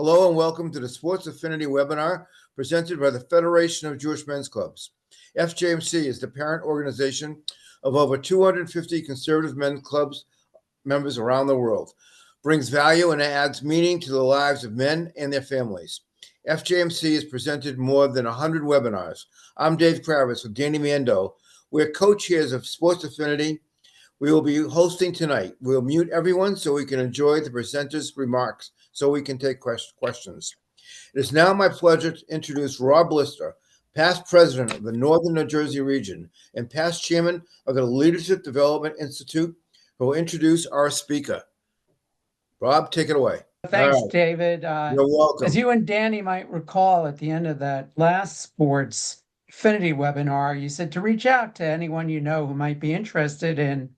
Hello and welcome to the Sports Affinity webinar presented by the Federation of Jewish Men's Clubs. FJMC is the parent organization of over 250 conservative men's clubs members around the world, brings value and adds meaning to the lives of men and their families. FJMC has presented more than 100 webinars. I'm Dave Kravitz with Danny Mando. We're co-chairs of Sports Affinity. We will be hosting tonight. We'll mute everyone so we can enjoy the presenters' remarks so we can take questions. It is now my pleasure to introduce Rob Lister, past president of the Northern New Jersey region and past chairman of the Leadership Development Institute, who will introduce our speaker. Rob, take it away. Thanks, David. You're welcome. As you and Danny might recall at the end of that last Sports Affinity webinar, you said to reach out to anyone you know who might be interested in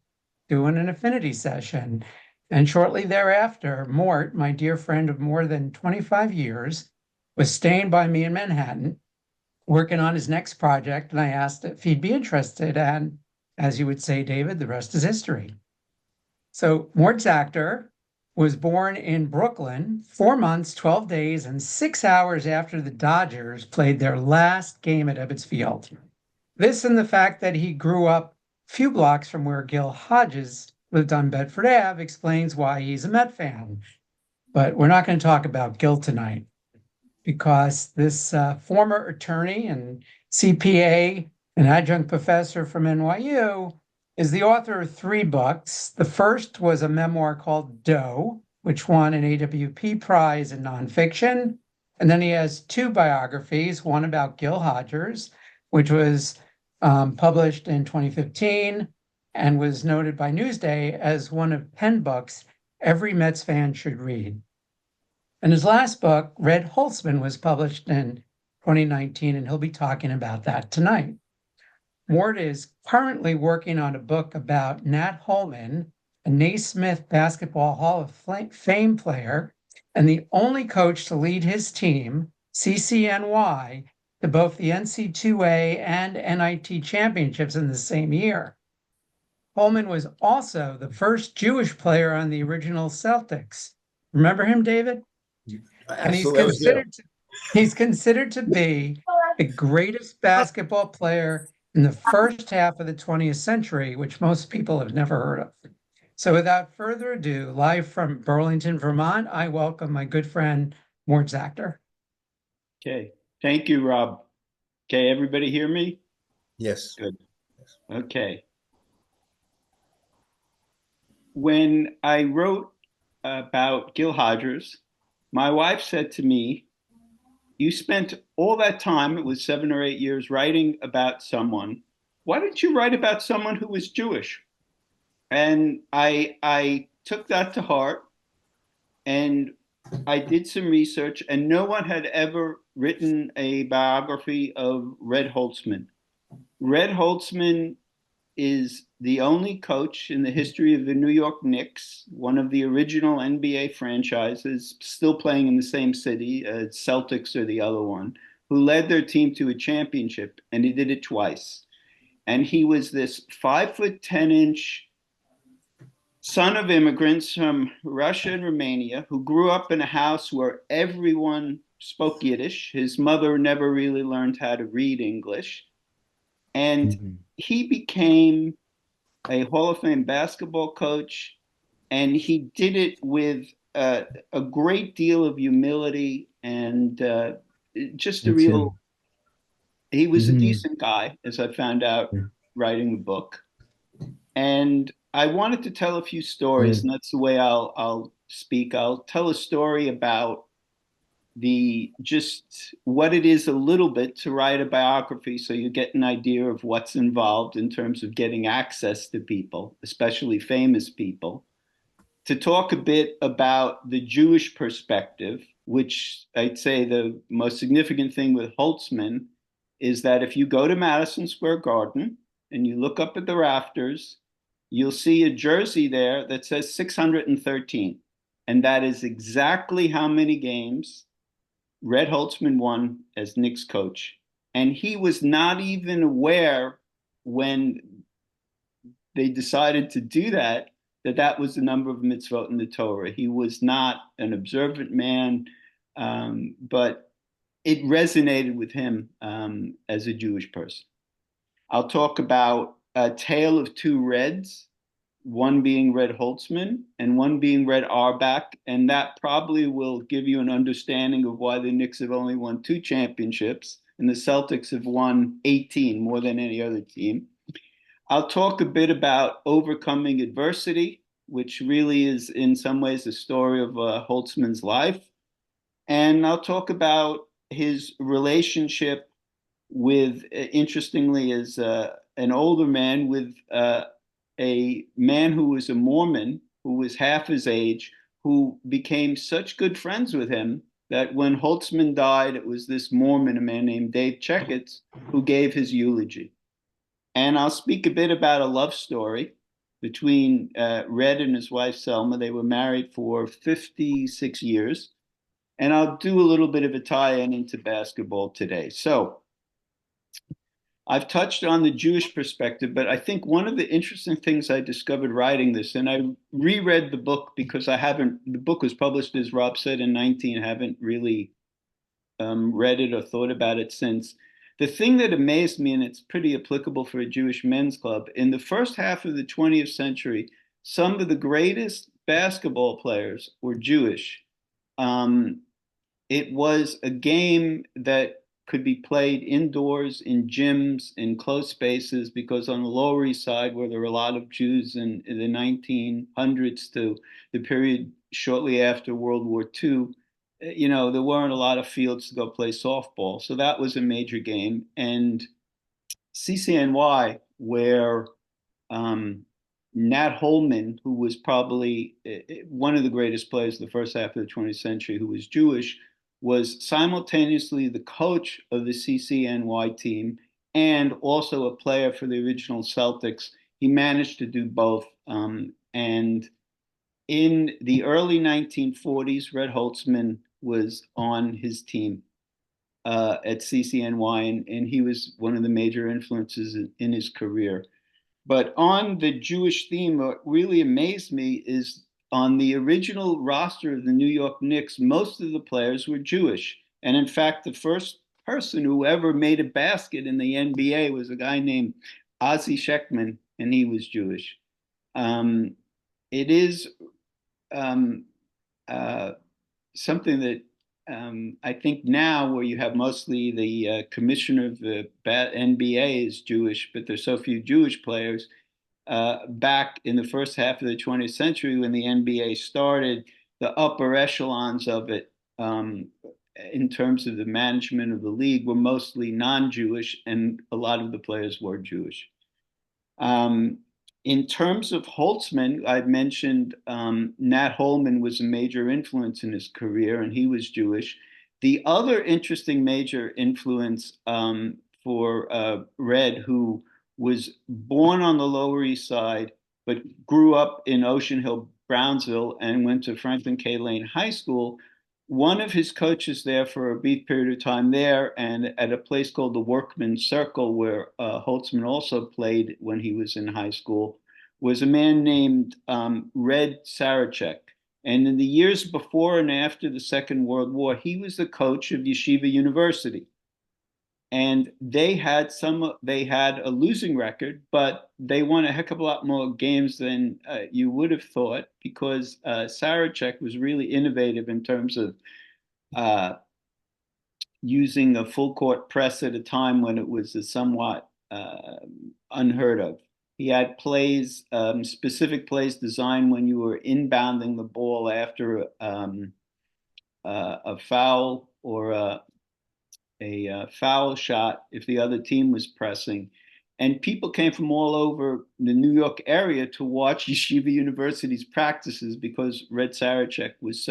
doing an affinity session. And shortly thereafter, Mort, my dear friend of more than 25 years, was staying by me in Manhattan, working on his next project. And I asked if he'd be interested. And as you would say, David, the rest is history. So Mort Zachter was born in Brooklyn 4 months, 12 days, and 6 hours after the Dodgers played their last game at Ebbets Field. This and the fact that he grew up a few blocks from where Gil Hodges lived on Bedford Ave explains why he's a Met fan. But we're not going to talk about Gil tonight because this former attorney and CPA and adjunct professor from NYU is the author of 3 books. The first was a memoir called Doe, which won an AWP prize in nonfiction. And then he has 2 biographies, one about Gil Hodges, which was published in 2015 and was noted by Newsday as one of 10 books every Mets fan should read. And his last book, Red Holzman, was published in 2019, and he'll be talking about that tonight. Mort is currently working on a book about Nat Holman, a Naismith Basketball Hall of Fame player, and the only coach to lead his team, CCNY, to both the NC2A and NIT championships in the same year. Holman was also the first Jewish player on the original Celtics. Remember him, David? And he's considered to be the greatest basketball player in the first half of the 20th century, which most people have never heard of. So without further ado, live from Burlington, Vermont, I welcome my good friend, Mort Zachter. Okay. Thank you, Rob. Okay, everybody hear me? Yes. Good. Okay. When I wrote about Gil Hodges, my wife said to me, you spent all that time, it was 7 or 8 years, writing about someone. Why didn't you write about someone who was Jewish? And I took that to heart, and I did some research, and no one had ever written a biography of Red Holzman. Red Holzman is the only coach in the history of the New York Knicks, one of the original NBA franchises, still playing in the same city, Celtics are the other one, who led their team to a championship, and he did it twice. And he was this 5'10" son of immigrants from Russia and Romania who grew up in a house where everyone spoke Yiddish. His mother never really learned how to read English. And he became a Hall of Fame basketball coach, and he did it with a great deal of humility and just a real, he was a decent guy, as I found out writing the book. And I wanted to tell a few stories, and that's the way I'll speak. I'll tell a story about just what it is a little bit to write a biography, so you get an idea of what's involved in terms of getting access to people, especially famous people. To talk a bit about the Jewish perspective, which I'd say the most significant thing with Holzman is that if you go to Madison Square Garden and you look up at the rafters, you'll see a jersey there that says 613. And that is exactly how many games Red Holzman won as Knicks coach. And he was not even aware when they decided to do that, that was the number of mitzvot in the Torah. He was not an observant man. but it resonated with him as a Jewish person. I'll talk about A Tale of Two Reds, one being Red Holzman and one being Red Auerbach, and that probably will give you an understanding of why the Knicks have only won 2 championships and the Celtics have won 18, more than any other team. I'll talk a bit about overcoming adversity, which really is in some ways the story of Holtzman's life. And I'll talk about his relationship with, interestingly, as an older man, with a man who was a Mormon, who was half his age, who became such good friends with him that when Holtzman died, it was this Mormon, a man named Dave Checketts, who gave his eulogy. And I'll speak a bit about a love story between Red and his wife Selma. They were married for 56 years. And I'll do a little bit of a tie-in into basketball today. So I've touched on the Jewish perspective, but I think one of the interesting things I discovered writing this, and I reread the book because the book was published, as Rob said, in 19, haven't really read it or thought about it since. The thing that amazed me, and it's pretty applicable for a Jewish men's club, in the first half of the 20th century, some of the greatest basketball players were Jewish. It was a game that could be played indoors, in gyms, in closed spaces, because on the Lower East Side, where there were a lot of Jews in the 1900s to the period shortly after World War II, there weren't a lot of fields to go play softball. So that was a major game. And CCNY, where Nat Holman, who was probably one of the greatest players of the first half of the 20th century, who was Jewish, was simultaneously the coach of the CCNY team and also a player for the original Celtics. He managed to do both. And in the early 1940s, Red Holzman was on his team at CCNY, and he was one of the major influences in his career. But on the Jewish theme, what really amazed me is on the original roster of the New York Knicks, most of the players were Jewish. And in fact, the first person who ever made a basket in the NBA was a guy named Ozzie Sheckman, and he was Jewish. It is something that I think now, where you have mostly the commissioner of the NBA is Jewish, but there's so few Jewish players. Back in the first half of the 20th century, when the NBA started, the upper echelons of it, in terms of the management of the league, were mostly non-Jewish, and a lot of the players were Jewish. In terms of Holtzman, I mentioned Nat Holman was a major influence in his career, and he was Jewish. The other interesting major influence for Red, who was born on the Lower East Side, but grew up in Ocean Hill, Brownsville, and went to Franklin K. Lane High School. One of his coaches there for a brief period of time there, and at a place called the Workman's Circle, where Holtzman also played when he was in high school, was a man named Red Sarachek. And in the years before and after the Second World War, he was the coach of Yeshiva University. And they had a losing record, but they won a heck of a lot more games than you would have thought, because Sarachek was really innovative in terms of using a full court press at a time when it was somewhat unheard of. He had plays, specific plays designed when you were inbounding the ball after a foul or a foul shot if the other team was pressing. And people came from all over the New York area to watch Yeshiva University's practices, because Red Sarachek was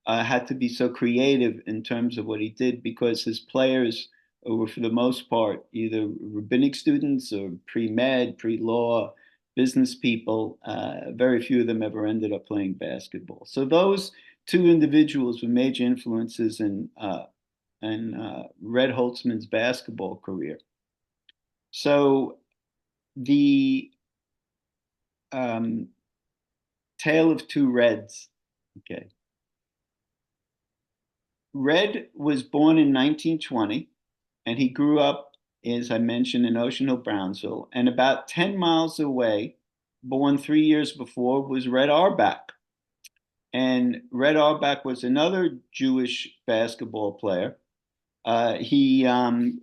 had to be so creative in terms of what he did, because his players were, for the most part, either rabbinic students or pre-med, pre-law, business people. Very few of them ever ended up playing basketball. So those two individuals were major influences in Red Holtzman's basketball career. So the Tale of Two Reds. Okay. Red was born in 1920, and he grew up, as I mentioned, in Ocean Hill, Brownsville. And about 10 miles away, born 3 years before, was Red Auerbach. And Red Auerbach was another Jewish basketball player. Auerbach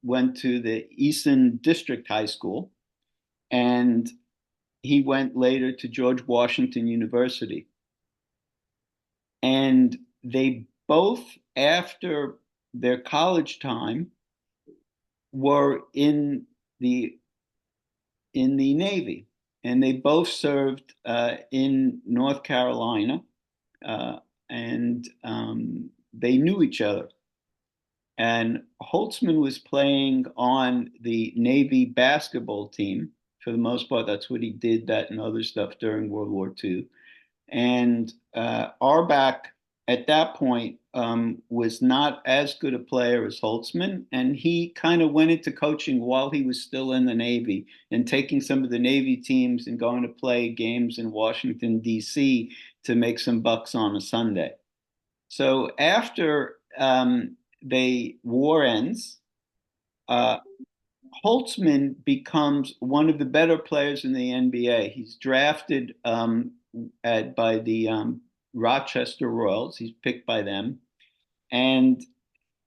went to the Easton District High School, and he went later to George Washington University. And they both, after their college time, were in the Navy, and they both served in North Carolina, and they knew each other. And Holzman was playing on the Navy basketball team for the most part. That's what he did, that and other stuff during World War II. And Auerbach at that point was not as good a player as Holzman, and he kind of went into coaching while he was still in the Navy and taking some of the Navy teams and going to play games in Washington, D.C. to make some bucks on a Sunday. So after the war ends, Holzman becomes one of the better players in the NBA. He's drafted by the Rochester Royals. He's picked by them. And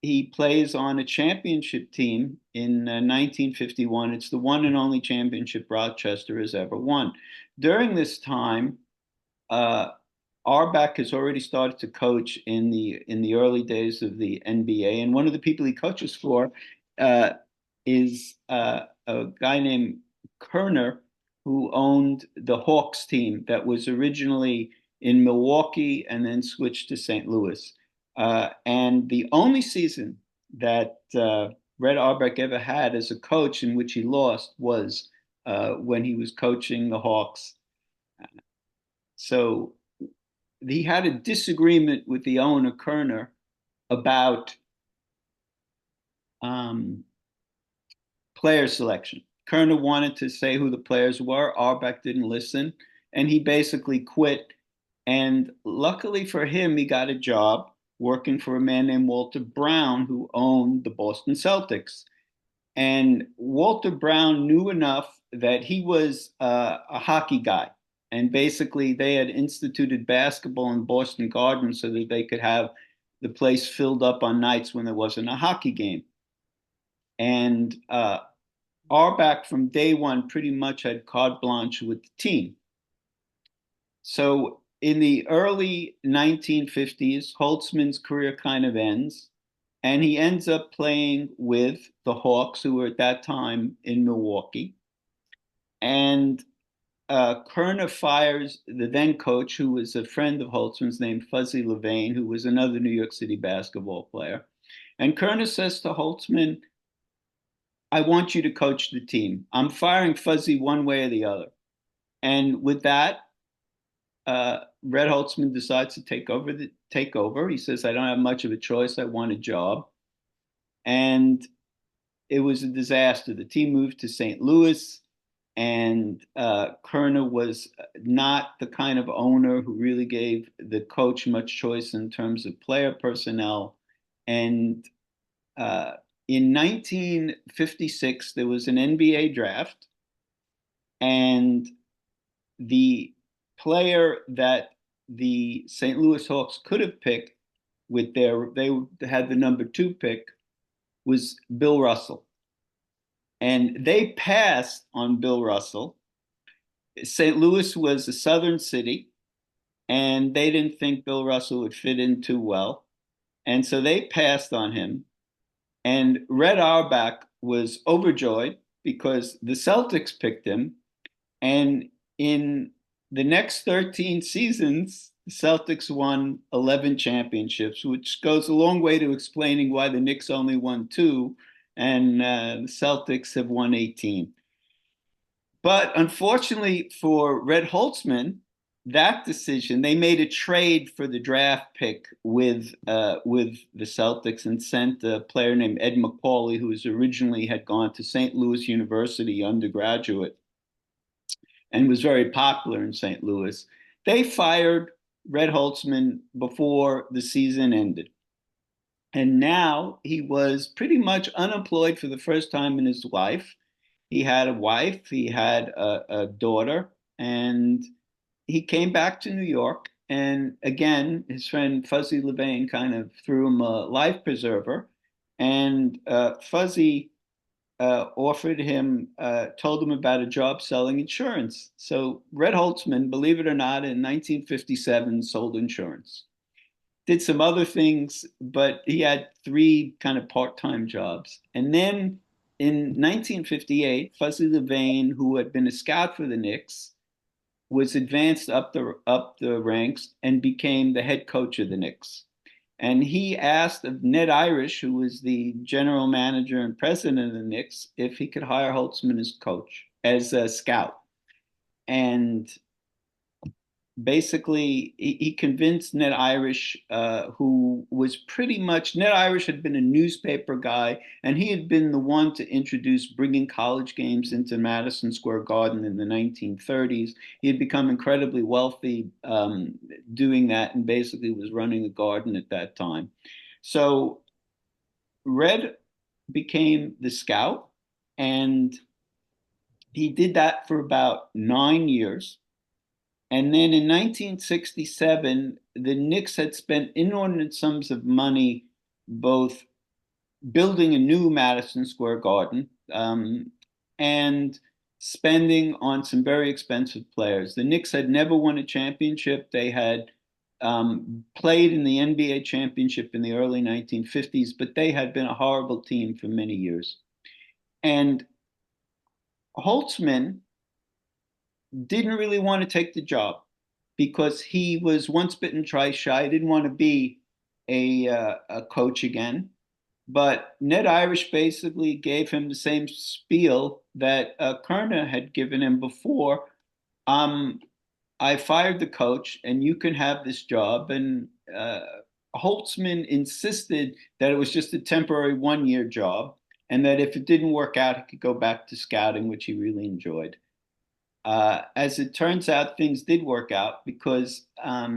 he plays on a championship team in 1951. It's the one and only championship Rochester has ever won. During this time, Auerbach has already started to coach in the early days of the NBA. And one of the people he coaches for is a guy named Kerner, who owned the Hawks team that was originally in Milwaukee and then switched to St. Louis. And the only season that Red Auerbach ever had as a coach in which he lost was when he was coaching the Hawks. So he had a disagreement with the owner, Kerner, about player selection. Kerner wanted to say who the players were. Auerbach didn't listen, and he basically quit. And luckily for him, he got a job working for a man named Walter Brown, who owned the Boston Celtics. And Walter Brown knew enough that he was a hockey guy. And basically, they had instituted basketball in Boston Garden so that they could have the place filled up on nights when there wasn't a hockey game. And Auerbach from day one pretty much had carte blanche with the team. So in the early 1950s, Holzman's career kind of ends, and he ends up playing with the Hawks, who were at that time in Milwaukee. And Kerner fires the then coach, who was a friend of Holzman's, named Fuzzy Levain, who was another New York City basketball player. And Kerner says to Holzman, I want you to coach the team. I'm firing Fuzzy one way or the other. And with that, Red Holzman decides to take over. He says, I don't have much of a choice. I want a job. And it was a disaster. The team moved to St. Louis, and Kerner was not the kind of owner who really gave the coach much choice in terms of player personnel. And in 1956, there was an NBA draft, and the player that the St. Louis Hawks could have picked they had the number 2 pick, was Bill Russell. And they passed on Bill Russell. St. Louis was a southern city, and they didn't think Bill Russell would fit in too well. And so they passed on him. And Red Auerbach was overjoyed because the Celtics picked him. And in the next 13 seasons, the Celtics won 11 championships, which goes a long way to explaining why the Knicks only won 2 and the Celtics have won 18. But unfortunately for Red Holzman, that decision, they made a trade for the draft pick with the Celtics and sent a player named Ed McCauley, who originally had gone to St. Louis University undergraduate and was very popular in St. Louis. They fired Red Holzman before the season ended. And now he was pretty much unemployed for the first time in his life. He had a wife, he had a daughter, and he came back to New York. And again, his friend Fuzzy Levain kind of threw him a life preserver. And Fuzzy told him about a job selling insurance. So Red Holtzman, believe it or not, in 1957 sold insurance. Did some other things, but he had three kind of part-time jobs. And then in 1958, Fuzzy Levain, who had been a scout for the Knicks, was advanced up the ranks and became the head coach of the Knicks. And he asked of Ned Irish, who was the general manager and president of the Knicks, if he could hire Holtzman as coach, as a scout. And basically, he convinced Ned Irish, who was pretty much, Ned Irish had been a newspaper guy, and he had been the one to introduce bringing college games into Madison Square Garden in the 1930s. He had become incredibly wealthy doing that, and basically was running the Garden at that time. So Red became the scout, and he did that for about 9 years. And then in 1967, the Knicks had spent inordinate sums of money both building a new Madison Square Garden and spending on some very expensive players. The Knicks had never won a championship. They had played in the NBA championship in the early 1950s, but they had been a horrible team for many years. And Holtzman didn't really want to take the job because he was once bitten, twice shy. He didn't want to be a coach again. But Ned Irish basically gave him the same spiel that Kerner had given him before. I fired the coach, and you can have this job. And Holtzman insisted that it was just a temporary 1-year job, and that if it didn't work out, he could go back to scouting, which he really enjoyed. As it turns out, things did work out because a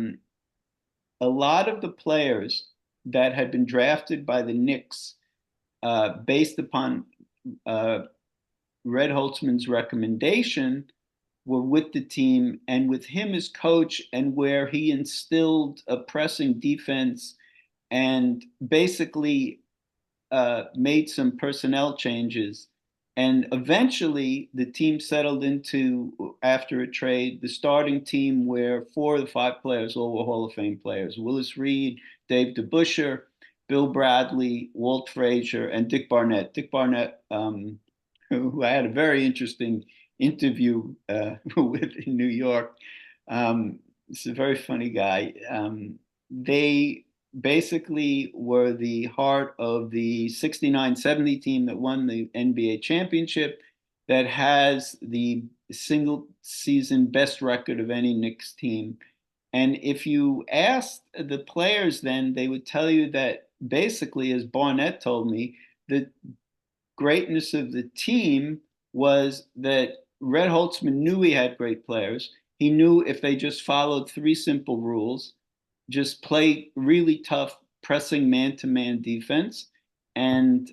lot of the players that had been drafted by the Knicks based upon Red Holtzman's recommendation were with the team, and with him as coach, and where he instilled a pressing defense and basically made some personnel changes. And eventually, the team settled into, after a trade, the starting team where 4 of the 5 players all were Hall of Fame players: Willis Reed, Dave DeBusschere, Bill Bradley, Walt Frazier, and Dick Barnett. Dick Barnett, who I had a very interesting interview with in New York. He's a very funny guy. They basically were the heart of the 69-70 team that won the NBA championship, that has the single season best record of any Knicks team. And if you asked the players then, they would tell you that basically, as Barnett told me, the greatness of the team was that Red Holtzman knew he had great players. He knew if they just followed 3 simple rules: just play really tough, pressing man-to-man defense, and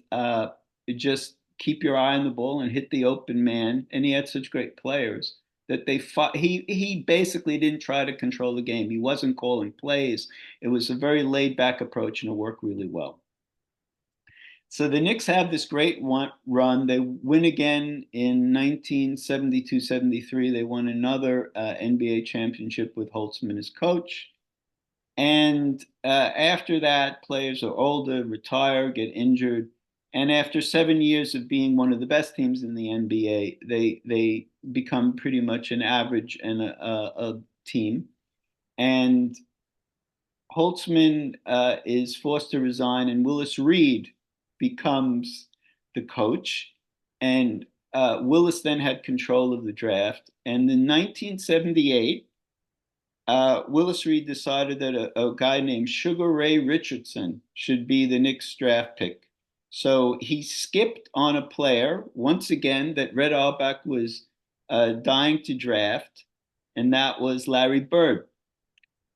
just keep your eye on the ball and hit the open man. And he had such great players that they fought. He basically didn't try to control the game. He wasn't calling plays. It was a very laid-back approach, and it worked really well. So the Knicks have this great run. They win again in 1972-73. They won another NBA championship with Holtzman as coach. And after that, players are older, retire, get injured. And after 7 years of being one of the best teams in the NBA, they become pretty much an average and a team. And Holtzman is forced to resign, and Willis Reed becomes the coach. And Willis then had control of the draft. And in 1978, Willis Reed decided that a guy named Sugar Ray Richardson should be the Knicks draft pick. So he skipped on a player, once again, that Red Auerbach was dying to draft, and that was Larry Bird.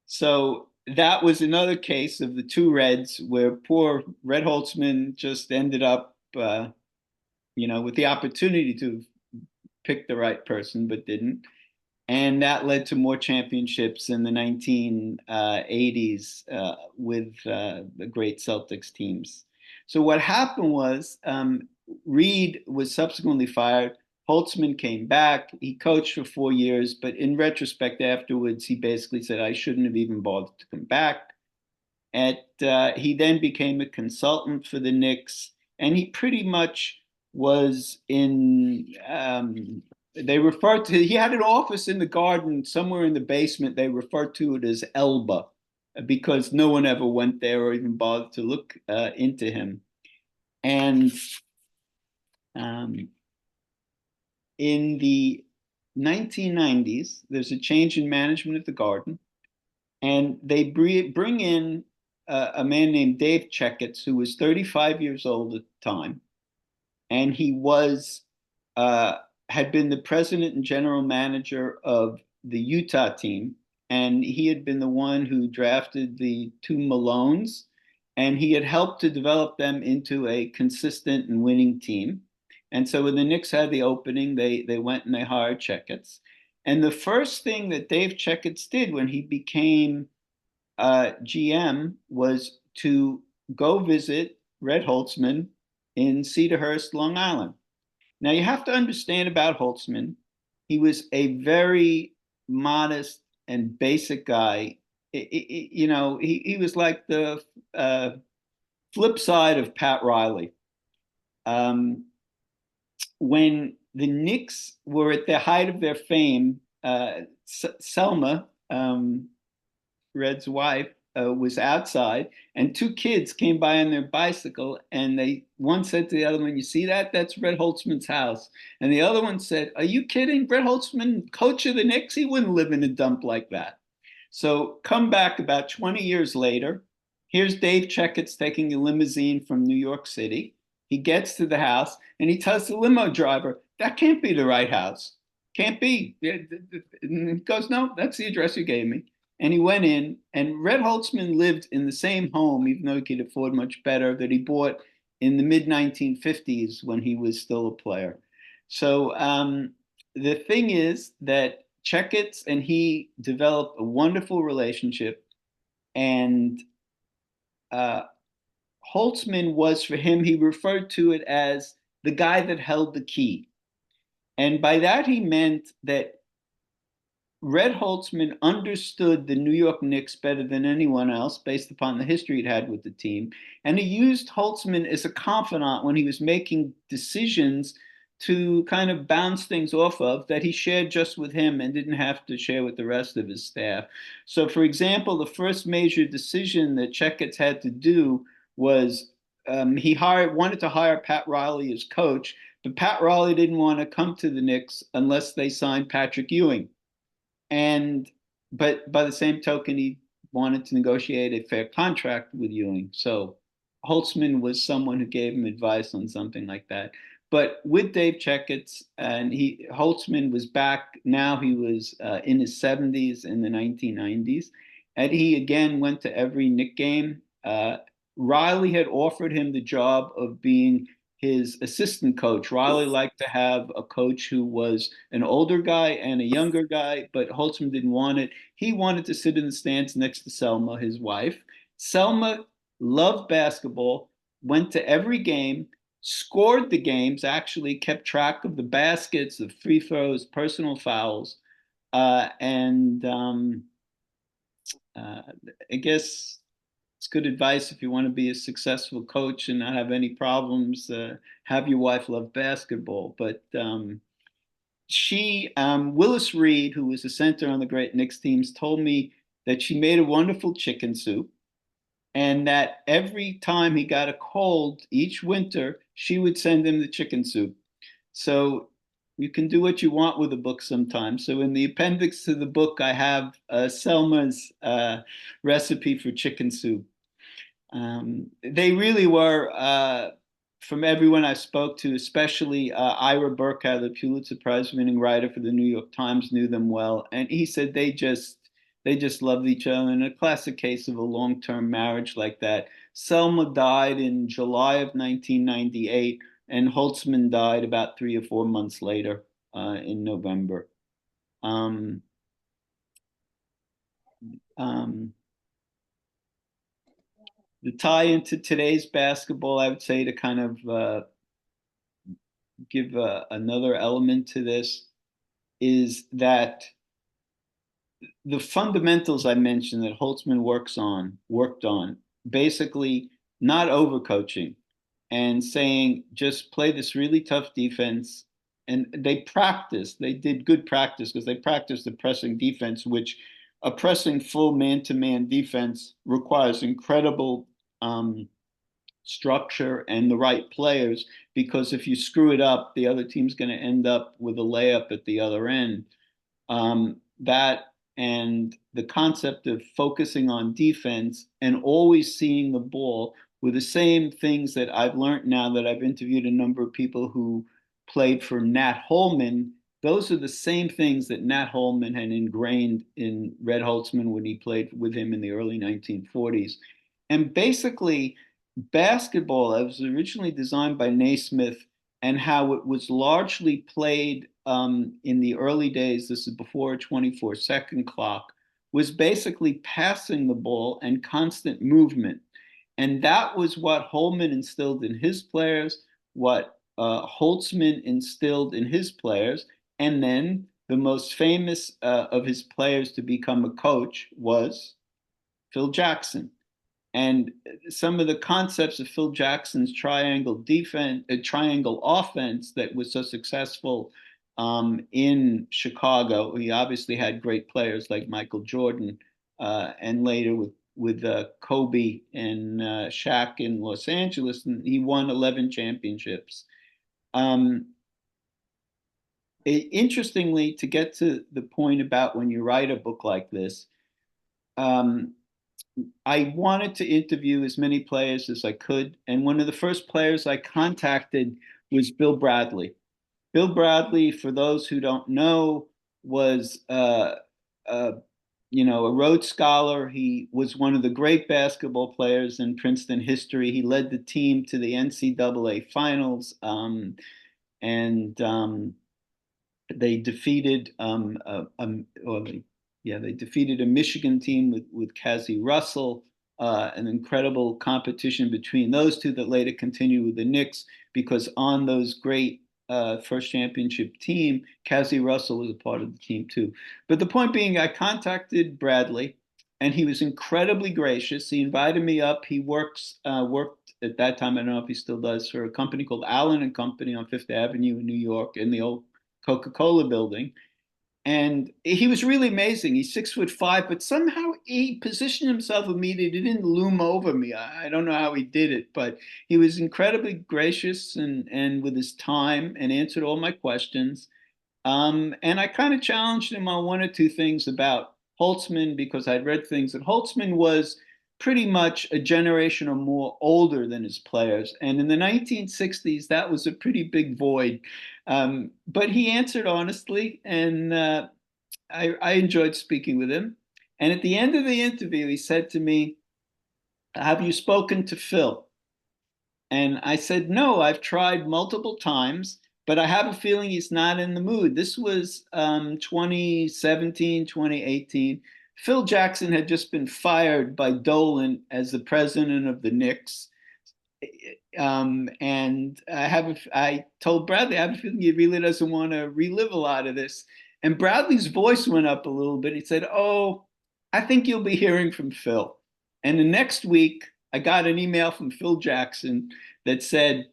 So that was another case of the two Reds where poor Red Holzman just ended up, with the opportunity to pick the right person, but didn't. And that led to more championships in the 1980s with the great Celtics teams. So what happened was Reed was subsequently fired. Holtzman came back. He coached for 4 years, but in retrospect, afterwards, he basically said, I shouldn't have even bothered to come back. He then became a consultant for the Knicks, and he pretty much was in. They referred to he had an office in the garden somewhere in the basement. They referred to it as Elba because no one ever went there or even bothered to look into him. And in the 1990s, there's a change in management at the garden, and they bring in a man named Dave Checketts, who was 35 years old at the time, and he was had been the president and general manager of the Utah team, and he had been the one who drafted the two Malones, and he had helped to develop them into a consistent and winning team. And so when the Knicks had the opening, they went and they hired Checketts. And the first thing that Dave Checketts did when he became GM was to go visit Red Holzman in Cedarhurst, Long Island. Now you have to understand about Holtzman. He was a very modest and basic guy. He was like the flip side of Pat Riley. When the Knicks were at the height of their fame, Selma, Red's wife, was outside, and two kids came by on their bicycle, and one said to the other one, "You see that? That's Red Holtzman's house." And the other one said, "Are you kidding? Red Holtzman, coach of the Knicks, he wouldn't live in a dump like that." So come back about 20 years later. Here's Dave Checketts taking a limousine from New York City. He gets to the house and he tells the limo driver, "That can't be the right house. Can't be." And he goes, "No, that's the address you gave me." And he went in, and Red Holtzman lived in the same home, even though he could afford much better, that he bought in the mid 1950s when he was still a player. So the thing is that Checketts and he developed a wonderful relationship, and Holtzman was, for him, he referred to it as the guy that held the key. And by that he meant that Red Holtzman understood the New York Knicks better than anyone else based upon the history he'd had with the team. And he used Holtzman as a confidant when he was making decisions to kind of bounce things off of that he shared just with him and didn't have to share with the rest of his staff. So, for example, the first major decision that Checketts had to do was he wanted to hire Pat Riley as coach, but Pat Riley didn't want to come to the Knicks unless they signed Patrick Ewing. But by the same token, he wanted to negotiate a fair contract with Ewing. So Holtzman was someone who gave him advice on something like that. But with Dave Checketts, and Holtzman was back. Now he was in his 70s in the 1990s, and he again went to every Knick game. Riley had offered him the job of being his assistant coach. Riley liked to have a coach who was an older guy and a younger guy, but Holtzman didn't want it. He wanted to sit in the stands next to Selma, his wife. Selma loved basketball, went to every game, scored the games, actually kept track of the baskets, the free throws, personal fouls. I guess it's good advice if you want to be a successful coach and not have any problems. Have your wife love basketball. But Willis Reed, who was a center on the great Knicks teams, told me that she made a wonderful chicken soup, and that every time he got a cold each winter, she would send him the chicken soup. So you can do what you want with a book sometimes. So in the appendix to the book, I have Selma's recipe for chicken soup. They really were, from everyone I spoke to, especially Ira Burkhardt, the Pulitzer Prize winning writer for the New York Times, knew them well. And he said they just they just loved each other. And a classic case of a long-term marriage like that. Selma died in July of 1998, and Holtzman died about 3 or 4 months later in November. Um, um, the tie into today's basketball, I would say, to kind of give another element to this, is that the fundamentals I mentioned that Holtzman worked on, basically not overcoaching and saying, just play this really tough defense. And they did good practice because they practiced the pressing defense, which a pressing full man-to-man defense requires incredible structure and the right players, because if you screw it up, the other team's going to end up with a layup at the other end. That and the concept of focusing on defense and always seeing the ball were the same things that I've learned now that I've interviewed a number of people who played for Nat Holman. Those are the same things that Nat Holman had ingrained in Red Holzman when he played with him in the early 1940s. And basically, basketball, it was originally designed by Naismith, and how it was largely played in the early days, this is before a 24-second clock, was basically passing the ball and constant movement. And that was what Holman instilled in his players, what Holtzman instilled in his players. And then the most famous of his players to become a coach was Phil Jackson. And some of the concepts of Phil Jackson's triangle offense that was so successful in Chicago. He obviously had great players like Michael Jordan, and later with Kobe and Shaq in Los Angeles, and he won 11 championships. Interestingly, to get to the point about when you write a book like this, I wanted to interview as many players as I could. And one of the first players I contacted was Bill Bradley. Bill Bradley, for those who don't know, was a Rhodes Scholar. He was one of the great basketball players in Princeton history. He led the team to the NCAA finals, and they defeated they defeated a Michigan team with Cassie Russell, an incredible competition between those two that later continued with the Knicks, because on those great first championship team, Cassie Russell was a part of the team too. But the point being, I contacted Bradley, and he was incredibly gracious. He invited me up. He worked at that time, I don't know if he still does, for a company called Allen and Company on Fifth Avenue in New York, in the old Coca-Cola building. And he was really amazing. He's 6'5", but somehow he positioned himself immediately. He didn't loom over me. I don't know how he did it, but he was incredibly gracious and with his time, and answered all my questions. And I kind of challenged him on one or two things about Holtzman, because I'd read things that Holtzman was pretty much a generation or more older than his players. And in the 1960s, that was a pretty big void. But he answered honestly, and I enjoyed speaking with him. And at the end of the interview, he said to me, "Have you spoken to Phil?" And I said, "No, I've tried multiple times, but I have a feeling he's not in the mood." This was 2017, 2018. Phil Jackson had just been fired by Dolan as the president of the Knicks. And I told Bradley, I have a feeling he really doesn't want to relive a lot of this. And Bradley's voice went up a little bit. He said, "Oh, I think you'll be hearing from Phil." And the next week, I got an email from Phil Jackson that said,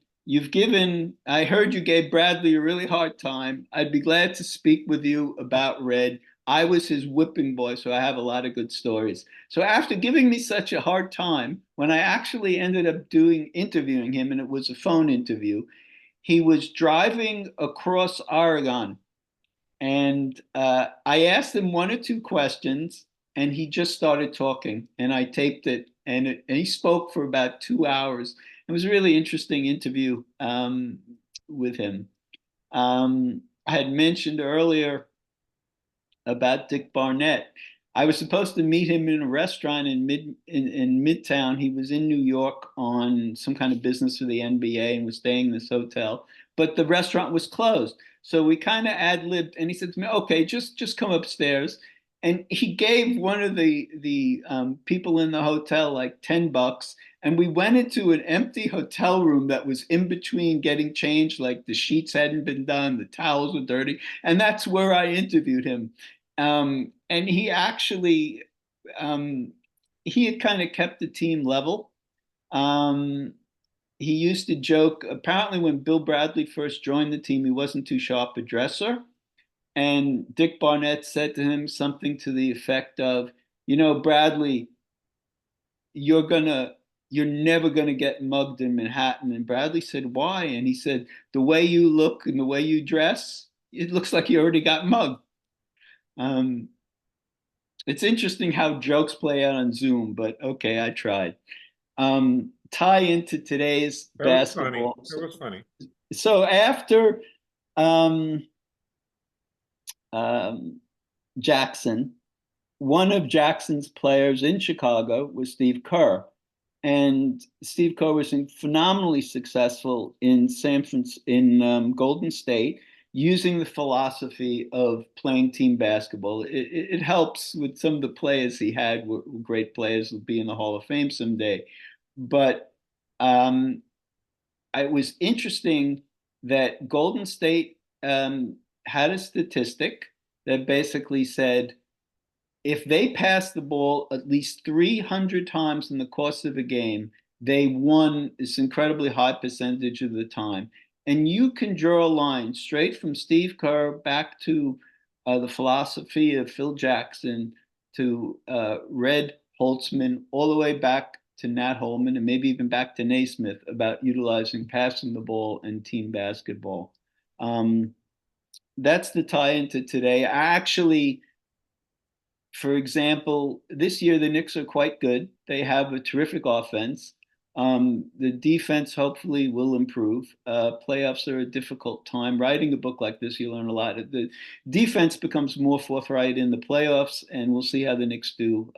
I heard you gave Bradley a really hard time. I'd be glad to speak with you about Red. I was his whipping boy, so I have a lot of good stories. So after giving me such a hard time, when I actually ended up interviewing him, and it was a phone interview, he was driving across Oregon. And I asked him one or two questions, and he just started talking, and I taped it, and he spoke for about 2 hours. It was a really interesting interview with him. I had mentioned earlier about Dick Barnett. I was supposed to meet him in a restaurant in Midtown. He was in New York on some kind of business for the NBA and was staying in this hotel, but the restaurant was closed. So we kind of ad-libbed, and he said to me, "Okay, just come upstairs." And he gave one of the people in the hotel like $10, and we went into an empty hotel room that was in between getting changed, like the sheets hadn't been done, the towels were dirty, and that's where I interviewed him. And he actually um, he had kind of kept the team level. Um, he used to joke, apparently when Bill Bradley first joined the team, he wasn't too sharp a dresser. And Dick Barnett said to him something to the effect of, Bradley, you're gonna you're never gonna get mugged in Manhattan. And Bradley said, why? And he said, the way you look and the way you dress, it looks like you already got mugged. Um, it's interesting how jokes play out on Zoom, but okay, I tried. Tie into today's That was funny. basketball. That was funny. So after um, um, Jackson, one of Jackson's players in Chicago was Steve Kerr. And Steve Kerr was phenomenally successful in Golden State, using the philosophy of playing team basketball. It helps with some of the players he had were great players, will be in the Hall of Fame someday. But um, it was interesting that Golden State had a statistic that basically said if they passed the ball at least 300 times in the course of a game, they won this incredibly high percentage of the time. And you can draw a line straight from Steve Kerr back to the philosophy of Phil Jackson to Red Holzman, all the way back to Nat Holman, and maybe even back to Naismith about utilizing passing the ball and team basketball. That's the tie into today. I actually, for example, this year the Knicks are quite good. They have a terrific offense. The defense hopefully will improve. Playoffs are a difficult time. Writing a book like this, you learn a lot. The defense becomes more forthright in the playoffs, and we'll see how the Knicks do.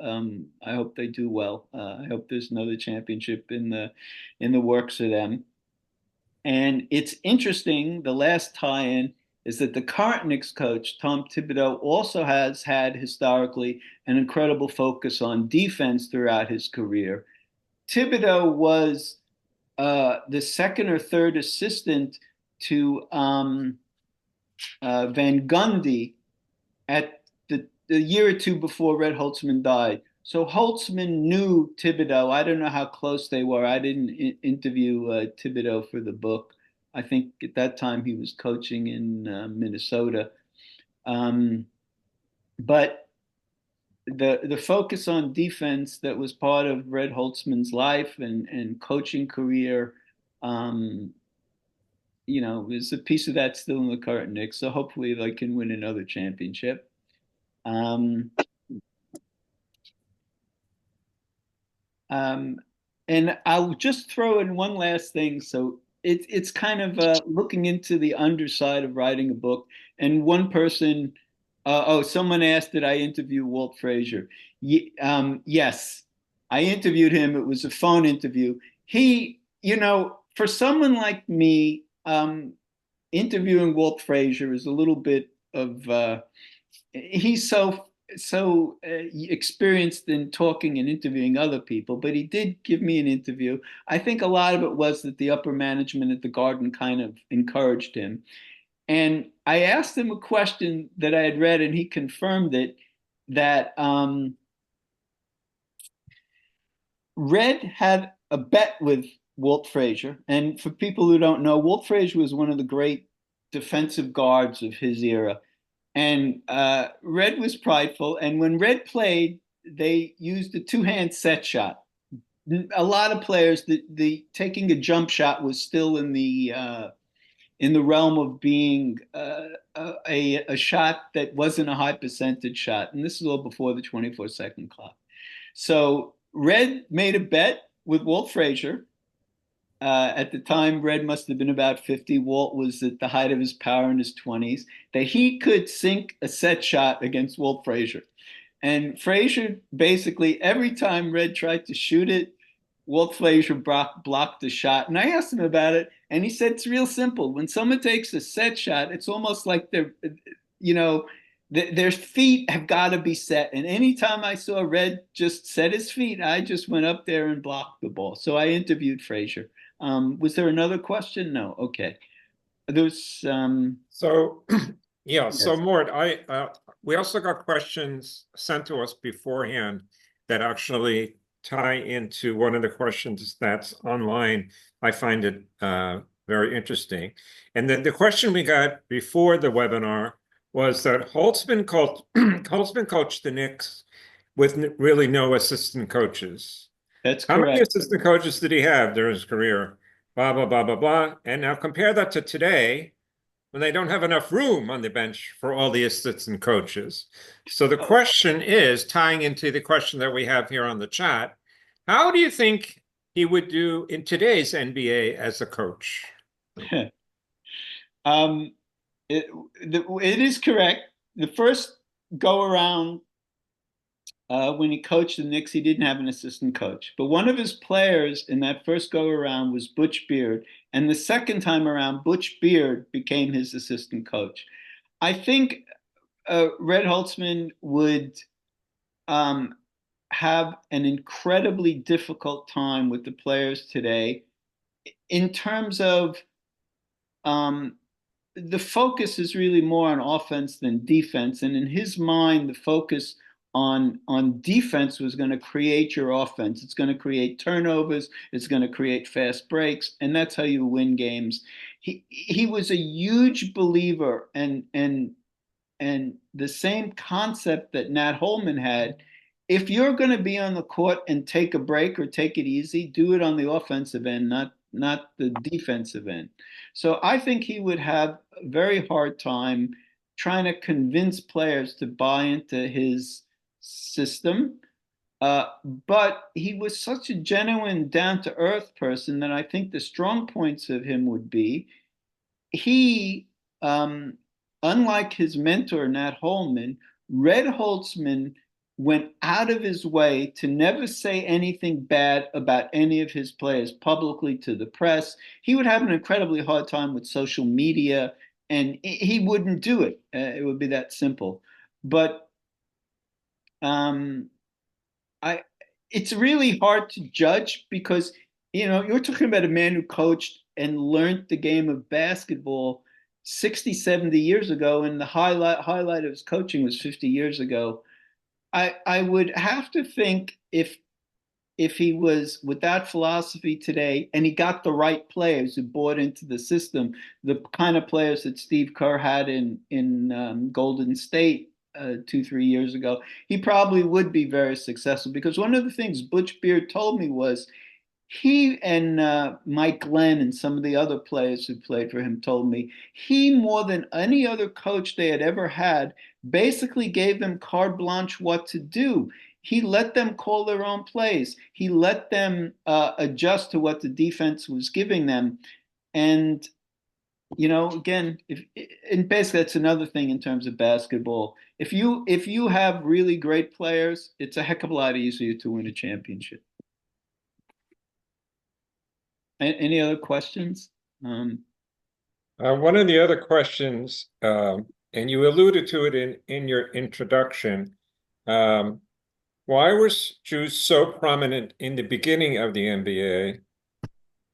I hope they do well. I hope there's another championship in the works for them. And it's interesting, the last tie-in is that the current Knicks coach, Tom Thibodeau, also has had historically an incredible focus on defense throughout his career. Thibodeau was the second or third assistant to Van Gundy at the year or two before Red Holzman died. So Holtzman knew Thibodeau. I don't know how close they were. I didn't interview Thibodeau for the book. I think at that time he was coaching in Minnesota. But the focus on defense that was part of Red Holtzman's life and coaching career, is a piece of that still in the current Knicks. So hopefully they can win another championship. And I'll just throw in one last thing. So it's kind of looking into the underside of writing a book. And one person, someone asked, did I interview Walt Frazier? Yes, I interviewed him. It was a phone interview. He, for someone like me, interviewing Walt Frazier is a little bit of, he's so experienced in talking and interviewing other people, but he did give me an interview. I think a lot of it was that the upper management at the Garden kind of encouraged him. And I asked him a question that I had read, and he confirmed it, that Red had a bet with Walt Frazier. And for people who don't know, Walt Frazier was one of the great defensive guards of his era. And Red was prideful. And when Red played, they used a two-hand set shot. A lot of players, the taking a jump shot was still in the realm of being a shot that wasn't a high percentage shot. And this is all before the 24-second clock. So Red made a bet with Walt Frazier. At the time, Red must have been about 50. Walt was at the height of his power in his 20s, that he could sink a set shot against Walt Frazier. And Frazier, basically, every time Red tried to shoot it, Walt Frazier blocked the shot. And I asked him about it, and he said it's real simple. When someone takes a set shot, it's almost like you know, their feet have got to be set. And anytime I saw Red just set his feet, I just went up there and blocked the ball. So I interviewed Frazier. Was there another question? No. Okay. There's So, yeah, so yes. Mort, we also got questions sent to us beforehand that actually tie into one of the questions that's online. I find it very interesting. And then the question we got before the webinar was that Holzman coached the Knicks with really no assistant coaches. That's How many correct. assistant coaches did he have during his career? Blah, blah, blah, blah, blah. And now compare that to today, when they don't have enough room on the bench for all the assistant coaches. So the question is, tying into the question that we have here on the chat, how do you think he would do in today's NBA as a coach? um, it is correct. The first go around when he coached the Knicks, he didn't have an assistant coach. But one of his players in that first go around was Butch Beard. And the second time around, Butch Beard became his assistant coach. I think Red Holzman would have an incredibly difficult time with the players today in terms of the focus is really more on offense than defense. And in his mind, the focus on defense was going to create your offense. It's going to create turnovers. It's going to create fast breaks, and that's how you win games. He was a huge believer, and the same concept that Nat Holman had. If you're going to be on the court and take a break or take it easy, do it on the offensive end, not the defensive end. So I think he would have a very hard time trying to convince players to buy into his system. But he was such a genuine, down-to-earth person that I think the strong points of him would be he, unlike his mentor, Nat Holman, Red Holzman went out of his way to never say anything bad about any of his players publicly to the press. He would have an incredibly hard time with social media, and he wouldn't do it. It would be that simple. But it's really hard to judge because, you're talking about a man who coached and learned the game of basketball 60, 70 years ago, and the highlight of his coaching was 50 years ago. I would have to think if he was with that philosophy today and he got the right players who bought into the system, the kind of players that Steve Kerr had in Golden State 2-3 years ago, he probably would be very successful. Because one of the things Butch Beard told me was he and Mike Glenn and some of the other players who played for him told me he, more than any other coach they had ever had, basically gave them carte blanche what to do. He let them call their own plays. He let them adjust to what the defense was giving them. And, again, and basically that's another thing in terms of basketball. If you have really great players, it's a heck of a lot easier to win a championship. Any other questions? One of the other questions, and you alluded to it in your introduction, why was Jews so prominent in the beginning of the NBA?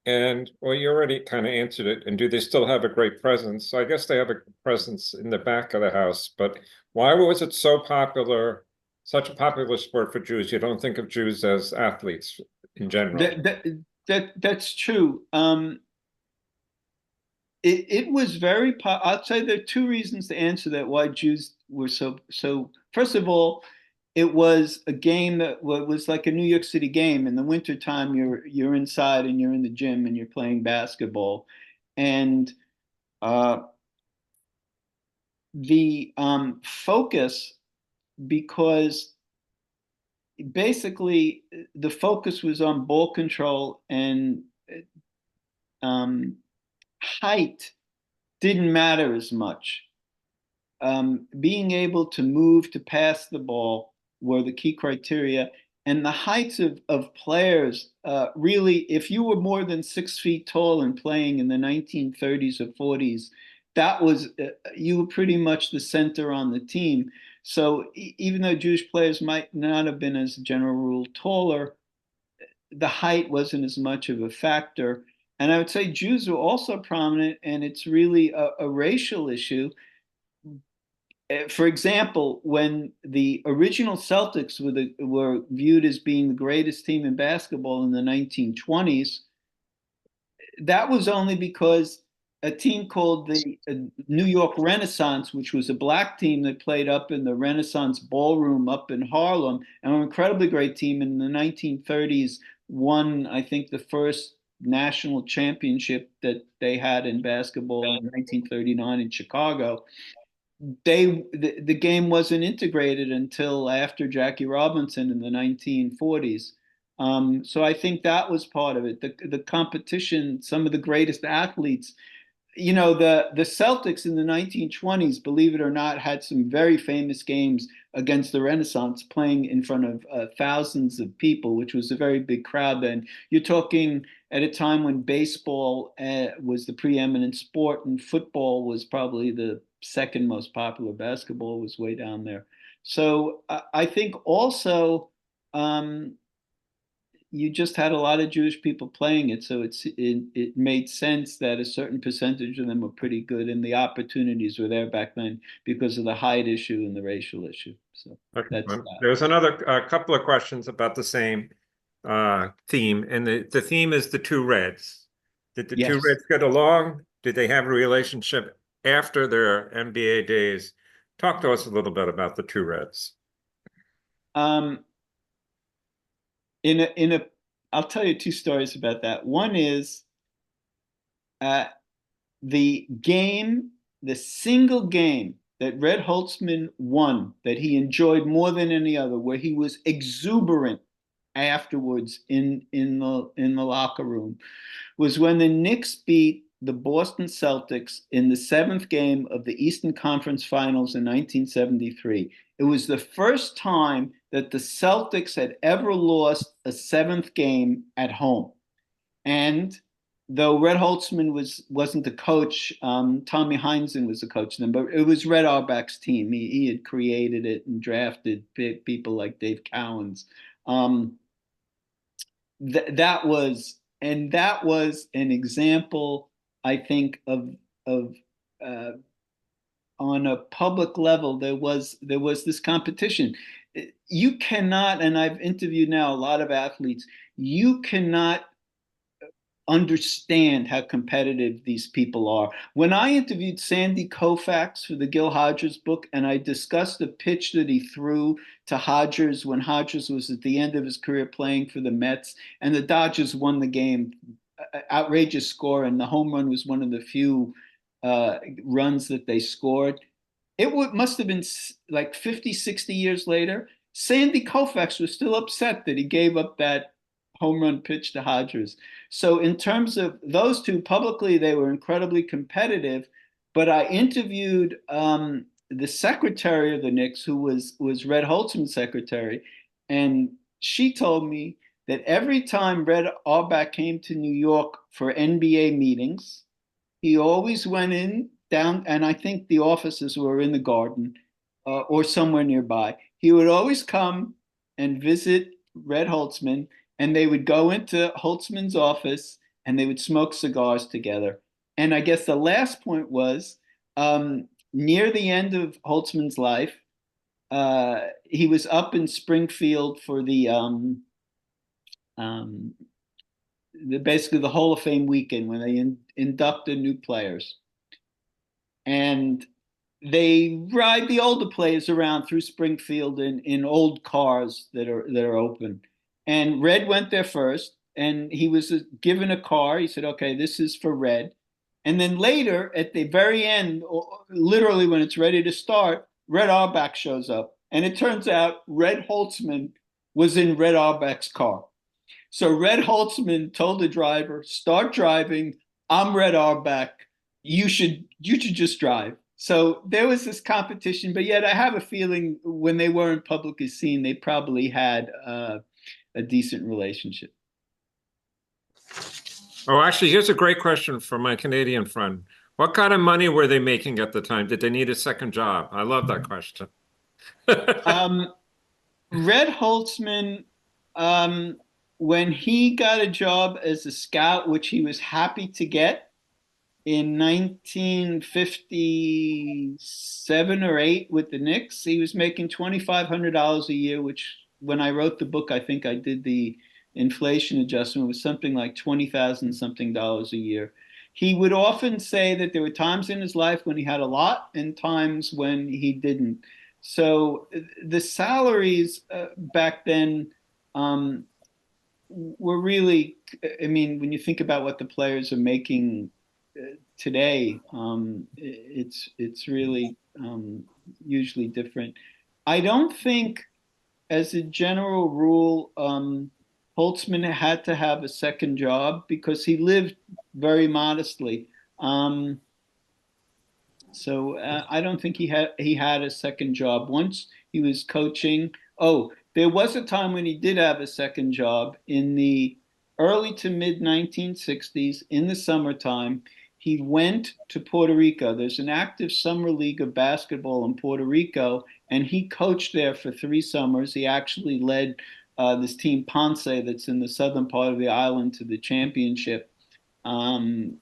And, well, you already kind of answered it. And do they still have a great presence? I guess they have a presence in the back of the house, but why was it so popular, such a popular sport for Jews? You don't think of Jews as athletes in general. That's true. It was very. I'll say there are two reasons to answer that why Jews were so. First of all, it was a game that was like a New York City game. In the wintertime, you're inside and you're in the gym and you're playing basketball, and the focus, because basically the focus was on ball control, and height didn't matter as much. Being able to move, to pass the ball, were the key criteria. And the heights of players, really, if you were more than 6 feet tall and playing in the 1930s or 40s, that was, you were pretty much the center on the team. So even though Jewish players might not have been, as a general rule, taller, the height wasn't as much of a factor. And I would say Jews were also prominent, and it's really a racial issue. For example, when the original Celtics were viewed as being the greatest team in basketball in the 1920s, that was only because a team called the New York Renaissance, which was a black team that played up in the Renaissance Ballroom up in Harlem, and an incredibly great team in the 1930s, won, I think, the first national championship that they had in basketball in 1939 in Chicago. The game wasn't integrated until after Jackie Robinson in the 1940s. So I think that was part of it. The competition, some of the greatest athletes, the Celtics in the 1920s, believe it or not, had some very famous games against the Renaissance, playing in front of thousands of people, which was a very big crowd then. You're talking at a time when baseball was the preeminent sport, and football was probably the second most popular. Basketball was way down there. So I think also you just had a lot of Jewish people playing it, so it made sense that a certain percentage of them were pretty good, and the opportunities were there back then because of the height issue and the racial issue. So that's that. There's another couple of questions about the same theme, and the theme is the two Reds. Did the Yes. two Reds get along? Did they have a relationship after their NBA days? Talk to us a little bit about the two Reds. I'll tell you two stories about that. One is the single game that Red Holzman won, that he enjoyed more than any other, where he was exuberant afterwards in the locker room, was when the Knicks beat the Boston Celtics in the 7th game of the Eastern Conference Finals in 1973. It was the first time that the Celtics had ever lost a 7th game at home. And though Red Holzman wasn't the coach, Tommy Heinsohn was the coach then, but it was Red Auerbach's team. He had created it and drafted people like Dave Cowens. That was an example, I think, of on a public level, there was this competition. You cannot, and I've interviewed now a lot of athletes, you cannot understand how competitive these people are. When I interviewed Sandy Koufax for the Gil Hodges book, and I discussed the pitch that he threw to Hodges when Hodges was at the end of his career playing for the Mets, and the Dodgers won the game, outrageous score, and the home run was one of the few runs that they scored. It must have been like 50, 60 years later. Sandy Koufax was still upset that he gave up that home run pitch to Hodges. So in terms of those two, publicly, they were incredibly competitive. But I interviewed the secretary of the Knicks, who was Red Holzman's secretary, and she told me that every time Red Auerbach came to New York for NBA meetings, he always went down, and I think the offices were in the Garden or somewhere nearby. He would always come and visit Red Holzman, and they would go into Holtzman's office and they would smoke cigars together. And I guess the last point was near the end of Holtzman's life, he was up in Springfield for basically the Hall of Fame weekend when they inducted new players. And they ride the older players around through Springfield in old cars that are open. And Red went there first, and he was given a car. He said, okay, this is for Red. And then later, at the very end, literally when it's ready to start, Red Auerbach shows up. And it turns out Red Holzman was in Red Auerbach's car. So Red Holzman told the driver, start driving. I'm Red Auerbach. You should just drive. So there was this competition, but yet I have a feeling when they weren't publicly seen, they probably had a decent relationship. Oh, actually, here's a great question from my Canadian friend. What kind of money were they making at the time? Did they need a second job? I love that question. Red Holzman, when he got a job as a scout, which he was happy to get in 1957 or 8 with the Knicks, he was making $2,500 a year, which when I wrote the book, I think I did the inflation adjustment, was something like 20,000 something dollars a year. He would often say that there were times in his life when he had a lot and times when he didn't. So the salaries back then were really, I mean, when you think about what the players are making today, it's really usually different. I don't think, as a general rule, Holtzman had to have a second job because he lived very modestly. So I don't think he had a second job. Once he was coaching. Oh, there was a time when he did have a second job in the early to mid 1960s in the summertime. He went to Puerto Rico. There's an active summer league of basketball in Puerto Rico, and he coached there for 3 summers. He actually led this team Ponce that's in the southern part of the island to the championship once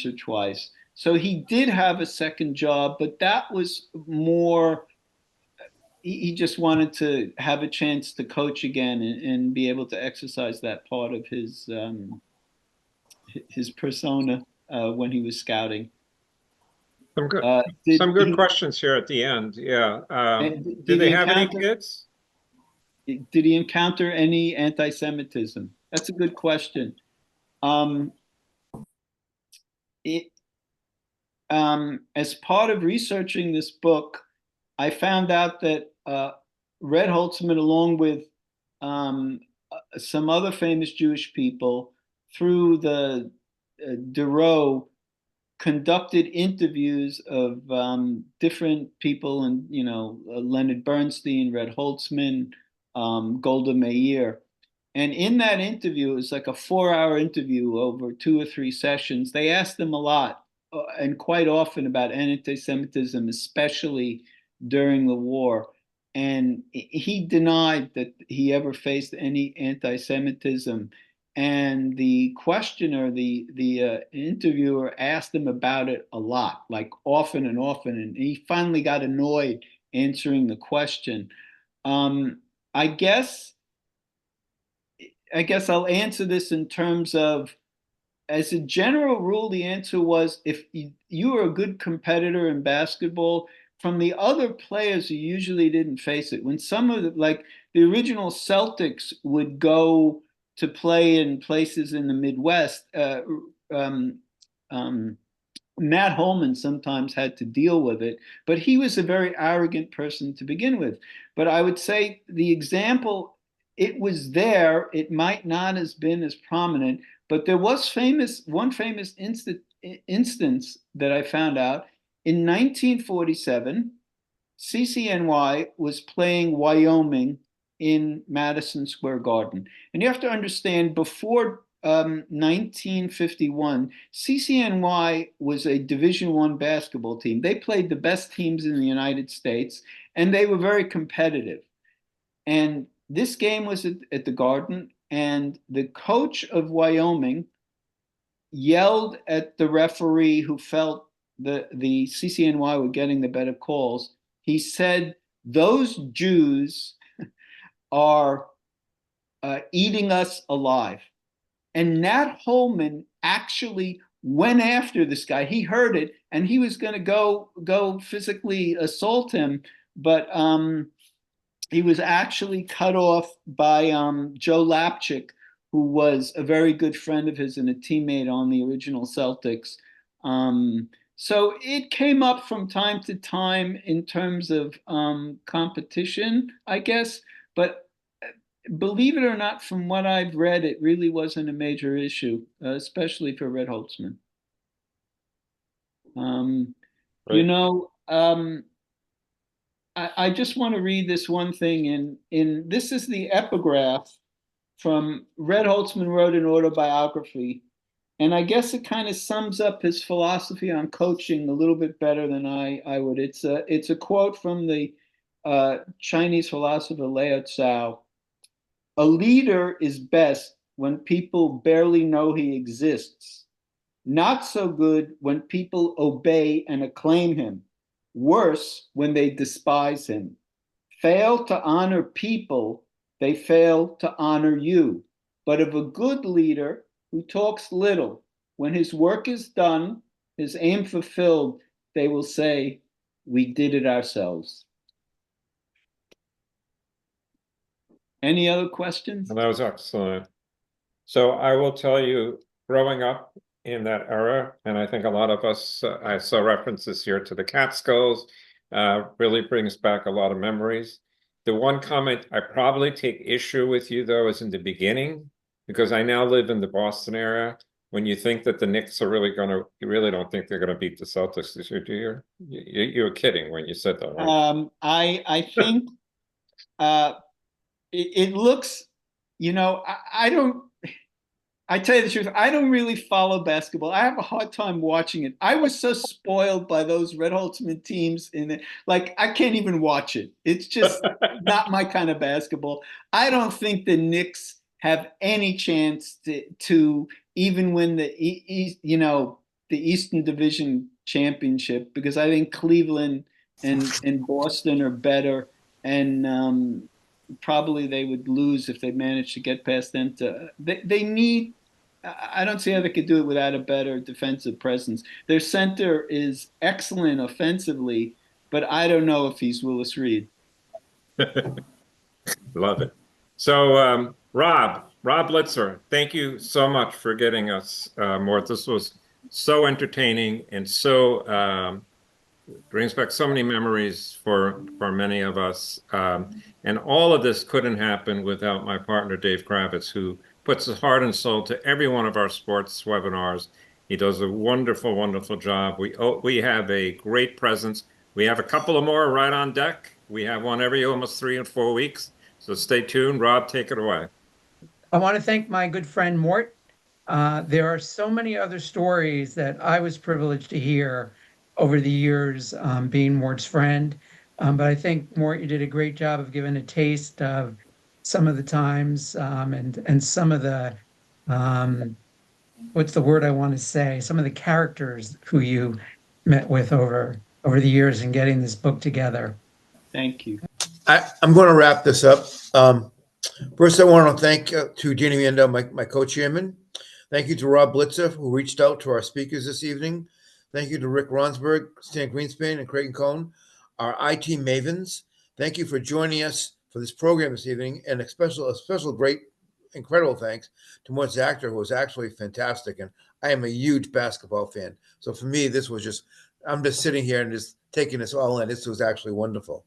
or twice. So he did have a second job, but that was more, he just wanted to have a chance to coach again and be able to exercise that part of his persona when he was scouting. Some good questions here at the end. Yeah. Did they have any kids? Did he encounter any anti-Semitism? That's a good question. As part of researching this book, I found out that Red Holzman, along with some other famous Jewish people, through the Durow, conducted interviews of different people, and Leonard Bernstein, Red Holzman, Golda Meir. And in that interview, it was like a 4-hour interview over 2 or 3 sessions. They asked them a lot and quite often about anti-Semitism, especially during the war. And he denied that he ever faced any anti-Semitism. And the questioner, the interviewer, asked him about it a lot, like often and often. And he finally got annoyed answering the question. I guess I'll answer this in terms of, as a general rule, the answer was, if you were a good competitor in basketball, from the other players, you usually didn't face it. When some of like the original Celtics would go to play in places in the Midwest, Matt Holman sometimes had to deal with it, but he was a very arrogant person to begin with. But I would say the example, it was there. It might not have been as prominent, but there was one famous instance that I found out. In 1947, CCNY was playing Wyoming in Madison Square Garden. And you have to understand, before 1951, CCNY was a Division I basketball team. They played the best teams in the United States, and they were very competitive. And this game was at the Garden, and the coach of Wyoming yelled at the referee, who felt the CCNY were getting the better calls. He said, "Those Jews are eating us alive." And Nat Holman actually went after this guy. He heard it, and he was going to go physically assault him, but he was actually cut off by Joe Lapchick, who was a very good friend of his and a teammate on the original Celtics. So it came up from time to time in terms of competition, I guess. But believe it or not, from what I've read, it really wasn't a major issue, especially for Red Holzman. You know, I just want to read this one thing in this is the epigraph from Red Holzman wrote an autobiography, and I guess it kind of sums up his philosophy on coaching a little bit better than I would. It's a quote from the Chinese philosopher Lao Tzu. A leader is best when people barely know he exists. Not so good when people obey and acclaim him. Worse when they despise him. Fail to honor people, they fail to honor you. But of a good leader who talks little, when his work is done, his aim fulfilled, they will say, we did it ourselves. Any other questions? And that was excellent. So I will tell you, growing up in that era, and I think a lot of us, I saw references here to the Catskills, really brings back a lot of memories. The one comment I probably take issue with you, though, is in the beginning, because I now live in the Boston area. When you think that the Knicks are really going to, you really don't think they're going to beat the Celtics this year, do you? You were kidding when you said that, right? I think it looks, you know, I don't. I tell you the truth, I don't really follow basketball. I have a hard time watching it. I was so spoiled by those Red Holzman teams in it. Like, I can't even watch it. It's just not my kind of basketball. I don't think the Knicks have any chance to even win the the Eastern Division championship, because I think Cleveland and Boston are better, and probably they would lose if they managed to get past them. They need. I don't see how they could do it without a better defensive presence. Their center is excellent offensively, but I don't know if he's Willis Reed. Love it. So, Rob Blitzer, thank you so much for getting us, Mort. This was so entertaining and so brings back so many memories for many of us. And all of this couldn't happen without my partner, Dave Kravitz, who puts his heart and soul to every one of our sports webinars. He does a wonderful, wonderful job. We have a great presence. We have a couple of more right on deck. We have one every almost 3 and 4 weeks. So stay tuned. Rob, take it away. I want to thank my good friend Mort. There are so many other stories that I was privileged to hear over the years, being Mort's friend. But I think, Mort, you did a great job of giving a taste of some of the times, and some of the, what's the word I want to say? Some of the characters who you met with over the years in getting this book together. Thank you. I'm going to wrap this up. First, I want to thank to Danny Mandel, my co-chairman. Thank you to Rob Blitzer, who reached out to our speakers this evening. Thank you to Rick Ronsberg, Stan Greenspan, and Creighton Cohn, our IT mavens. Thank you for joining us for this program this evening, and a special great, incredible thanks to Mort Zachter, who was actually fantastic. And I am a huge basketball fan. So for me, this was just, I'm just sitting here and just taking this all in. This was actually wonderful.